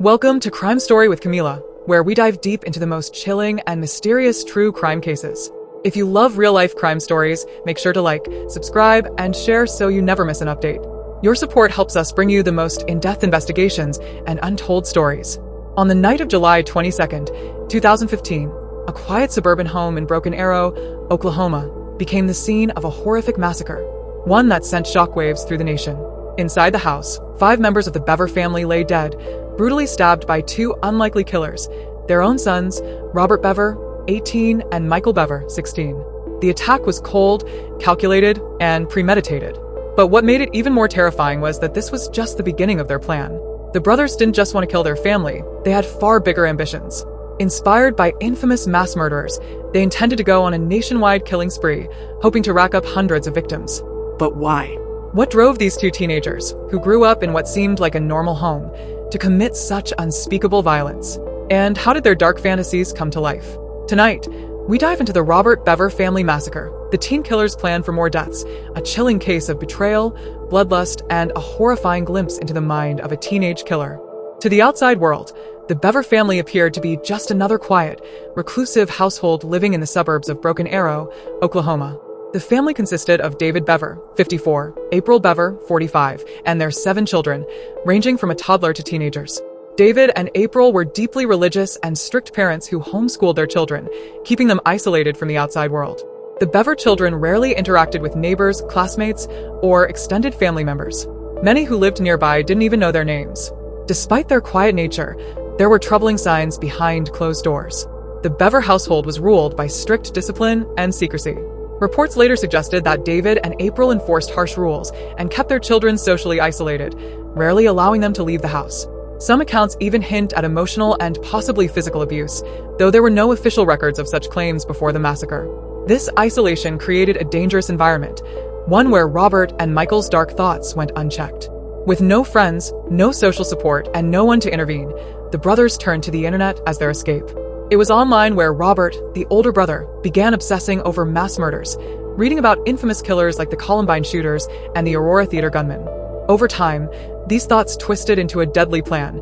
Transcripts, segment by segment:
Welcome to Crime Story with Camila, where we dive deep into the most chilling and mysterious true crime cases. If you love real-life crime stories, make sure to like, subscribe, and share so you never miss an update. Your support helps us bring you the most in-depth investigations and untold stories. On the night of July 22nd, 2015, a quiet suburban home in Broken Arrow, Oklahoma, became the scene of a horrific massacre, one that sent shockwaves through the nation. Inside the house, 5 members of the Bever family lay dead, brutally stabbed by 2 unlikely killers, their own sons, Robert Bever, 18, and Michael Bever, 16. The attack was cold, calculated, and premeditated. But what made it even more terrifying was that this was just the beginning of their plan. The brothers didn't just want to kill their family, they had far bigger ambitions. Inspired by infamous mass murderers, they intended to go on a nationwide killing spree, hoping to rack up hundreds of victims. But why? What drove these 2 teenagers, who grew up in what seemed like a normal home, to commit such unspeakable violence? And how did their dark fantasies come to life? Tonight, we dive into the Robert Bever family massacre, the teen killer's plan for more deaths, a chilling case of betrayal, bloodlust, and a horrifying glimpse into the mind of a teenage killer. To the outside world, the Bever family appeared to be just another quiet, reclusive household living in the suburbs of Broken Arrow, Oklahoma. The family consisted of David Bever, 54, April Bever, 45, and their 7 children, ranging from a toddler to teenagers. David and April were deeply religious and strict parents who homeschooled their children, keeping them isolated from the outside world. The Bever children rarely interacted with neighbors, classmates, or extended family members. Many who lived nearby didn't even know their names. Despite their quiet nature, there were troubling signs behind closed doors. The Bever household was ruled by strict discipline and secrecy. Reports later suggested that David and April enforced harsh rules and kept their children socially isolated, rarely allowing them to leave the house. Some accounts even hint at emotional and possibly physical abuse, though there were no official records of such claims before the massacre. This isolation created a dangerous environment, one where Robert and Michael's dark thoughts went unchecked. With no friends, no social support, and no one to intervene, the brothers turned to the internet as their escape. It was online where Robert, the older brother, began obsessing over mass murders, reading about infamous killers like the Columbine shooters and the Aurora Theater gunman. Over time, these thoughts twisted into a deadly plan,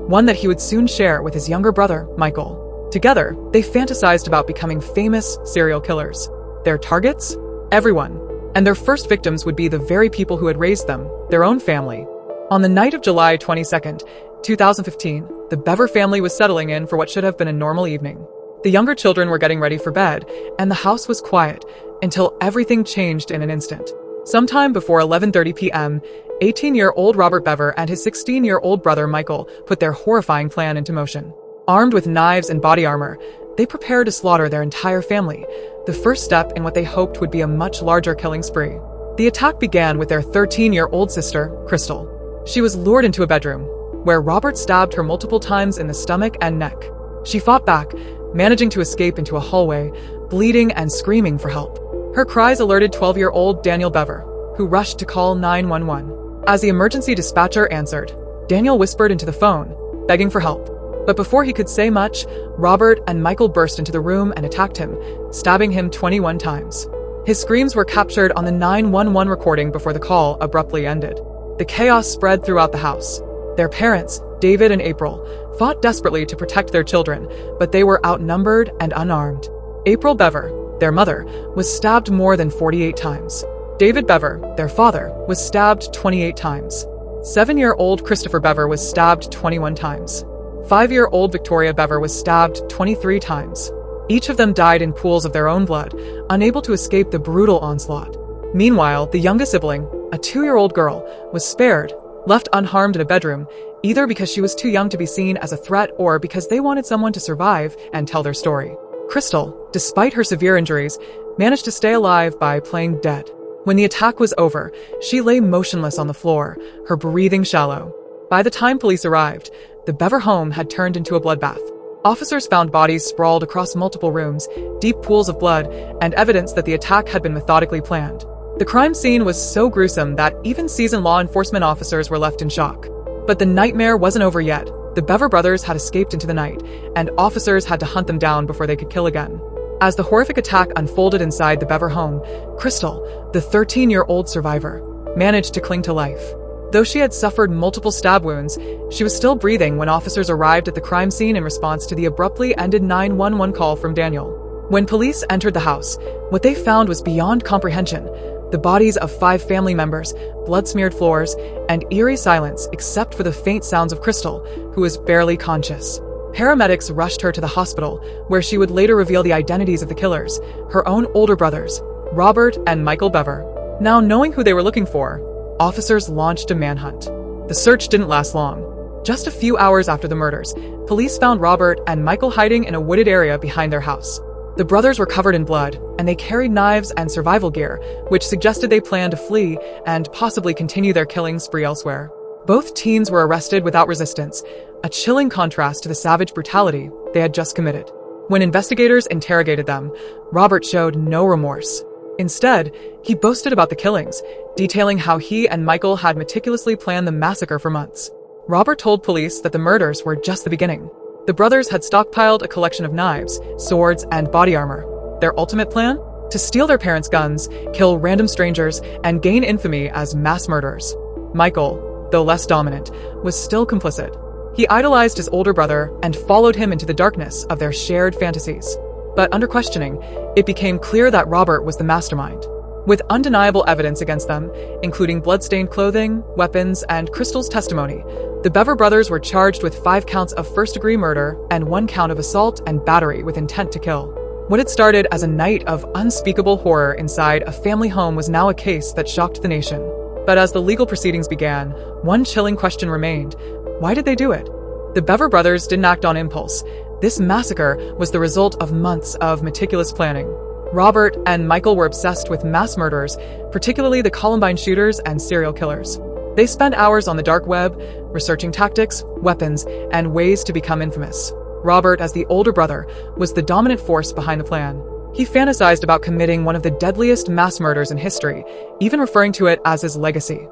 one that he would soon share with his younger brother, Michael. Together, they fantasized about becoming famous serial killers. Their targets? Everyone. And their first victims would be the very people who had raised them, their own family. On the night of July 22nd, 2015, the Bever family was settling in for what should have been a normal evening. The younger children were getting ready for bed, and the house was quiet until everything changed in an instant. Sometime before 11:30 p.m., 18-year-old Robert Bever and his 16-year-old brother Michael put their horrifying plan into motion. Armed with knives and body armor, they prepared to slaughter their entire family, the first step in what they hoped would be a much larger killing spree. The attack began with their 13-year-old sister, Crystal. She was lured into a bedroom, where Robert stabbed her multiple times in the stomach and neck. She fought back, managing to escape into a hallway, bleeding and screaming for help. Her cries alerted 12-year-old Daniel Bever, who rushed to call 911. As the emergency dispatcher answered, Daniel whispered into the phone, begging for help. But before he could say much, Robert and Michael burst into the room and attacked him, stabbing him 21 times. His screams were captured on the 911 recording before the call abruptly ended. The chaos spread throughout the house. Their parents, David and April, fought desperately to protect their children, but they were outnumbered and unarmed. April Bever, their mother, was stabbed more than 48 times. David Bever, their father, was stabbed 28 times. 7-year-old Christopher Bever was stabbed 21 times. 5-year-old Victoria Bever was stabbed 23 times. Each of them died in pools of their own blood, unable to escape the brutal onslaught. Meanwhile, the youngest sibling, a 2-year-old girl, was spared, left unharmed in a bedroom, either because she was too young to be seen as a threat or because they wanted someone to survive and tell their story. Crystal, despite her severe injuries, managed to stay alive by playing dead. When the attack was over, she lay motionless on the floor, her breathing shallow. By the time police arrived, the Bever home had turned into a bloodbath. Officers found bodies sprawled across multiple rooms, deep pools of blood, and evidence that the attack had been methodically planned. The crime scene was so gruesome that even seasoned law enforcement officers were left in shock. But the nightmare wasn't over yet. The Bever brothers had escaped into the night, and officers had to hunt them down before they could kill again. As the horrific attack unfolded inside the Bever home, Crystal, the 13-year-old survivor, managed to cling to life. Though she had suffered multiple stab wounds, she was still breathing when officers arrived at the crime scene in response to the abruptly ended 911 call from Daniel. When police entered the house, what they found was beyond comprehension. The bodies of 5 family members, blood-smeared floors, and eerie silence except for the faint sounds of Crystal, who was barely conscious. Paramedics rushed her to the hospital, where she would later reveal the identities of the killers, her own older brothers, Robert and Michael Bever. Now knowing who they were looking for, officers launched a manhunt. The search didn't last long. Just a few hours after the murders, police found Robert and Michael hiding in a wooded area behind their house. The brothers were covered in blood, and they carried knives and survival gear, which suggested they planned to flee and possibly continue their killing spree elsewhere. Both teens were arrested without resistance, a chilling contrast to the savage brutality they had just committed. When investigators interrogated them, Robert showed no remorse. Instead, he boasted about the killings, detailing how he and Michael had meticulously planned the massacre for months. Robert told police that the murders were just the beginning. The brothers had stockpiled a collection of knives, swords, and body armor. Their ultimate plan? To steal their parents' guns, kill random strangers, and gain infamy as mass murderers. Michael, though less dominant, was still complicit. He idolized his older brother and followed him into the darkness of their shared fantasies. But under questioning, it became clear that Robert was the mastermind. With undeniable evidence against them, including blood-stained clothing, weapons, and Crystal's testimony, the Bever brothers were charged with 5 counts of first-degree murder and 1 count of assault and battery with intent to kill. What had started as a night of unspeakable horror inside a family home was now a case that shocked the nation. But as the legal proceedings began, one chilling question remained: why did they do it? The Bever brothers didn't act on impulse. This massacre was the result of months of meticulous planning. Robert and Michael were obsessed with mass murderers, particularly the Columbine shooters and serial killers. They spent hours on the dark web, researching tactics, weapons, and ways to become infamous. Robert, as the older brother, was the dominant force behind the plan. He fantasized about committing one of the deadliest mass murders in history, even referring to it as his legacy.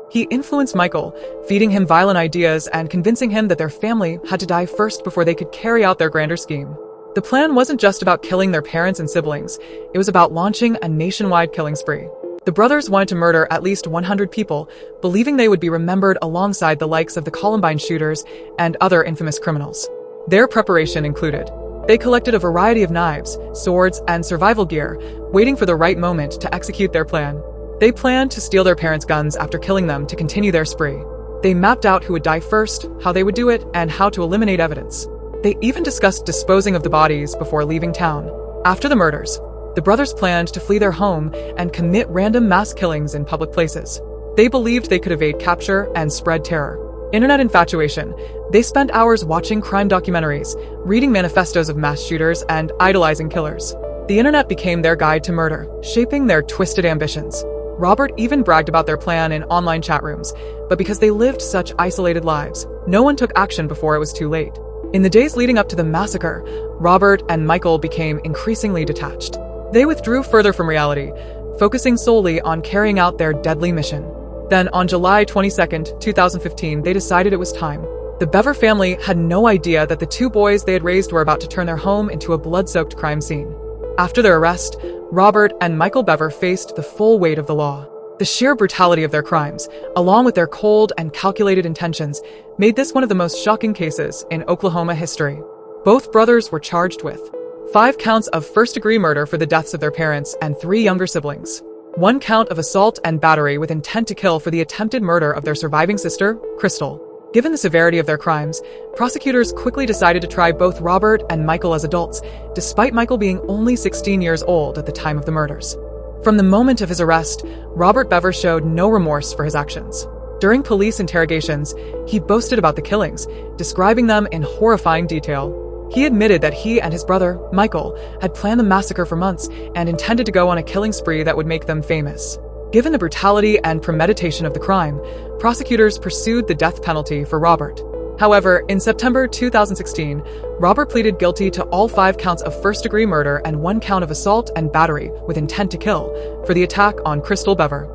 He influenced Michael, feeding him violent ideas and convincing him that their family had to die first before they could carry out their grander scheme. The plan wasn't just about killing their parents and siblings, it was about launching a nationwide killing spree. The brothers wanted to murder at least 100 people, believing they would be remembered alongside the likes of the Columbine shooters and other infamous criminals. Their preparation included: they collected a variety of knives, swords, and survival gear, waiting for the right moment to execute their plan. They planned to steal their parents' guns after killing them to continue their spree. They mapped out who would die first, how they would do it, and how to eliminate evidence. They even discussed disposing of the bodies before leaving town. After the murders, the brothers planned to flee their home and commit random mass killings in public places. They believed they could evade capture and spread terror. Internet infatuation. They spent hours watching crime documentaries, reading manifestos of mass shooters, and idolizing killers. The internet became their guide to murder, shaping their twisted ambitions. Robert even bragged about their plan in online chat rooms, but because they lived such isolated lives, no one took action before it was too late. In the days leading up to the massacre, Robert and Michael became increasingly detached. They withdrew further from reality, focusing solely on carrying out their deadly mission. Then, on July 22, 2015, they decided it was time. The Bever family had no idea that the 2 boys they had raised were about to turn their home into a blood-soaked crime scene. After their arrest, Robert and Michael Bever faced the full weight of the law. The sheer brutality of their crimes, along with their cold and calculated intentions, made this one of the most shocking cases in Oklahoma history. Both brothers were charged with 5 counts of first-degree murder for the deaths of their parents and 3 younger siblings, 1 count of assault and battery with intent to kill for the attempted murder of their surviving sister, Crystal. Given the severity of their crimes, prosecutors quickly decided to try both Robert and Michael as adults, despite Michael being only 16 years old at the time of the murders. From the moment of his arrest, Robert Bever showed no remorse for his actions. During police interrogations, he boasted about the killings, describing them in horrifying detail. He admitted that he and his brother, Michael, had planned the massacre for months and intended to go on a killing spree that would make them famous. Given the brutality and premeditation of the crime, prosecutors pursued the death penalty for Robert. However, in September 2016, Robert pleaded guilty to all 5 counts of first-degree murder and 1 count of assault and battery with intent to kill for the attack on Crystal Bever.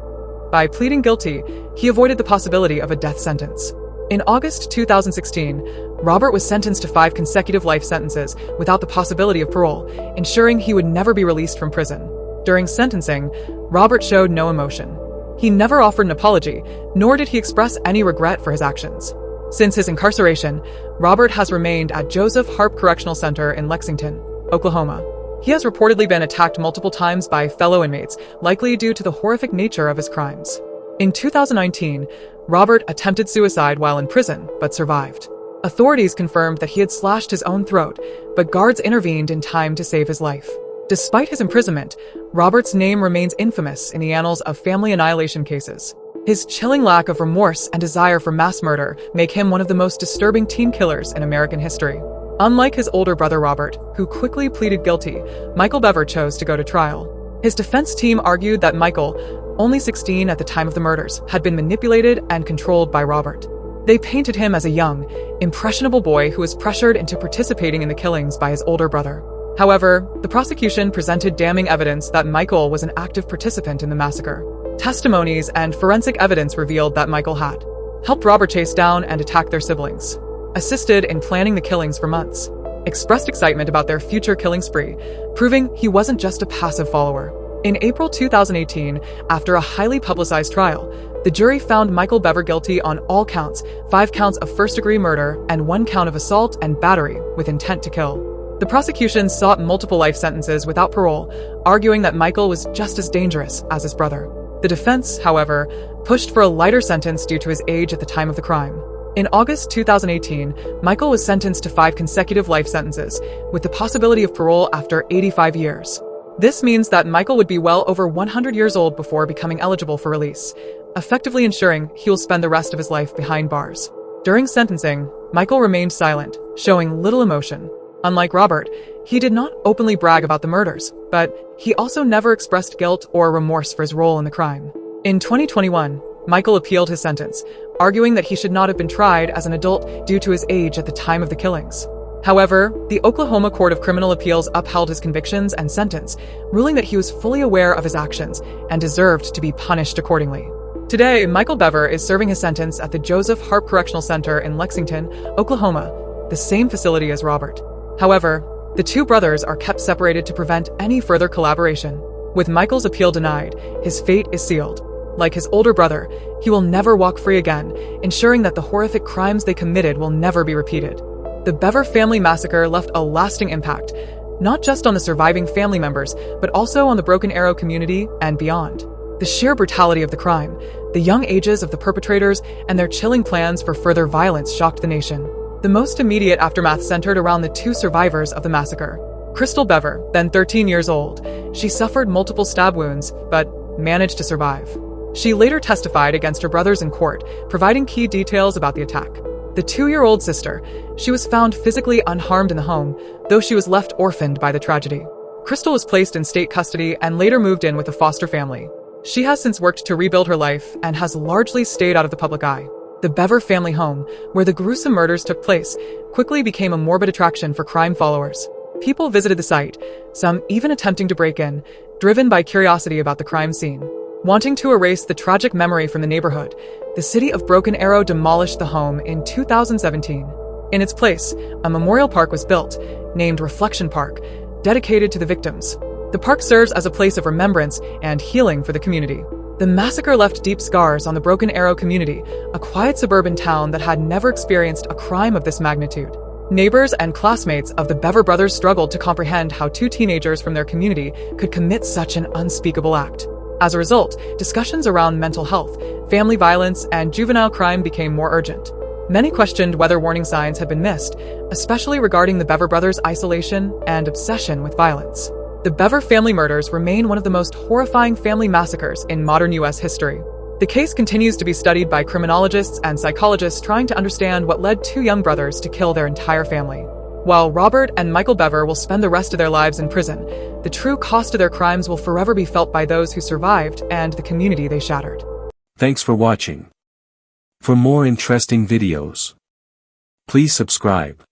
By pleading guilty, he avoided the possibility of a death sentence. In August 2016, Robert was sentenced to 5 consecutive life sentences without the possibility of parole, ensuring he would never be released from prison. During sentencing, Robert showed no emotion. He never offered an apology, nor did he express any regret for his actions. Since his incarceration, Robert has remained at Joseph Harp Correctional Center in Lexington, Oklahoma. He has reportedly been attacked multiple times by fellow inmates, likely due to the horrific nature of his crimes. In 2019, Robert attempted suicide while in prison, but survived. Authorities confirmed that he had slashed his own throat, but guards intervened in time to save his life. Despite his imprisonment, Robert's name remains infamous in the annals of family annihilation cases. His chilling lack of remorse and desire for mass murder make him one of the most disturbing teen killers in American history. Unlike his older brother Robert, who quickly pleaded guilty, Michael Bever chose to go to trial. His defense team argued that Michael, only 16 at the time of the murders, had been manipulated and controlled by Robert. They painted him as a young, impressionable boy who was pressured into participating in the killings by his older brother. However, the prosecution presented damning evidence that Michael was an active participant in the massacre. Testimonies and forensic evidence revealed that Michael had helped Robert chase down and attack their siblings, assisted in planning the killings for months, expressed excitement about their future killing spree, proving he wasn't just a passive follower. In April 2018, after a highly publicized trial, the jury found Michael Bever guilty on all counts, 5 counts of first-degree murder and 1 count of assault and battery with intent to kill. The prosecution sought multiple life sentences without parole, arguing that Michael was just as dangerous as his brother. The defense, however, pushed for a lighter sentence due to his age at the time of the crime. In August 2018, Michael was sentenced to 5 consecutive life sentences, with the possibility of parole after 85 years. This means that Michael would be well over 100 years old before becoming eligible for release, effectively ensuring he will spend the rest of his life behind bars. During sentencing, Michael remained silent, showing little emotion. Unlike Robert, he did not openly brag about the murders, but he also never expressed guilt or remorse for his role in the crime. In 2021, Michael appealed his sentence, arguing that he should not have been tried as an adult due to his age at the time of the killings. However, the Oklahoma Court of Criminal Appeals upheld his convictions and sentence, ruling that he was fully aware of his actions and deserved to be punished accordingly. Today, Michael Bever is serving his sentence at the Joseph Harp Correctional Center in Lexington, Oklahoma, the same facility as Robert. However, the two brothers are kept separated to prevent any further collaboration. With Michael's appeal denied, his fate is sealed. Like his older brother, he will never walk free again, ensuring that the horrific crimes they committed will never be repeated. The Bever family massacre left a lasting impact, not just on the surviving family members, but also on the Broken Arrow community and beyond. The sheer brutality of the crime, the young ages of the perpetrators, and their chilling plans for further violence shocked the nation. The most immediate aftermath centered around the 2 survivors of the massacre. Crystal Bever, then 13 years old, she suffered multiple stab wounds, but managed to survive. She later testified against her brothers in court, providing key details about the attack. The 2-year-old sister, she was found physically unharmed in the home, though she was left orphaned by the tragedy. Crystal was placed in state custody and later moved in with a foster family. She has since worked to rebuild her life and has largely stayed out of the public eye. The Bever family home, where the gruesome murders took place, quickly became a morbid attraction for crime followers. People visited the site, some even attempting to break in, driven by curiosity about the crime scene. Wanting to erase the tragic memory from the neighborhood, the city of Broken Arrow demolished the home in 2017. In its place, a memorial park was built, named Reflection Park, dedicated to the victims. The park serves as a place of remembrance and healing for the community. The massacre left deep scars on the Broken Arrow community, a quiet suburban town that had never experienced a crime of this magnitude. Neighbors and classmates of the Bever brothers struggled to comprehend how 2 teenagers from their community could commit such an unspeakable act. As a result, discussions around mental health, family violence, and juvenile crime became more urgent. Many questioned whether warning signs had been missed, especially regarding the Bever brothers' isolation and obsession with violence. The Bever family murders remain one of the most horrifying family massacres in modern U.S. history. The case continues to be studied by criminologists and psychologists trying to understand what led 2 young brothers to kill their entire family. While Robert and Michael Bever will spend the rest of their lives in prison, the true cost of their crimes will forever be felt by those who survived and the community they shattered. Thanks for watching. For more interesting videos, please subscribe.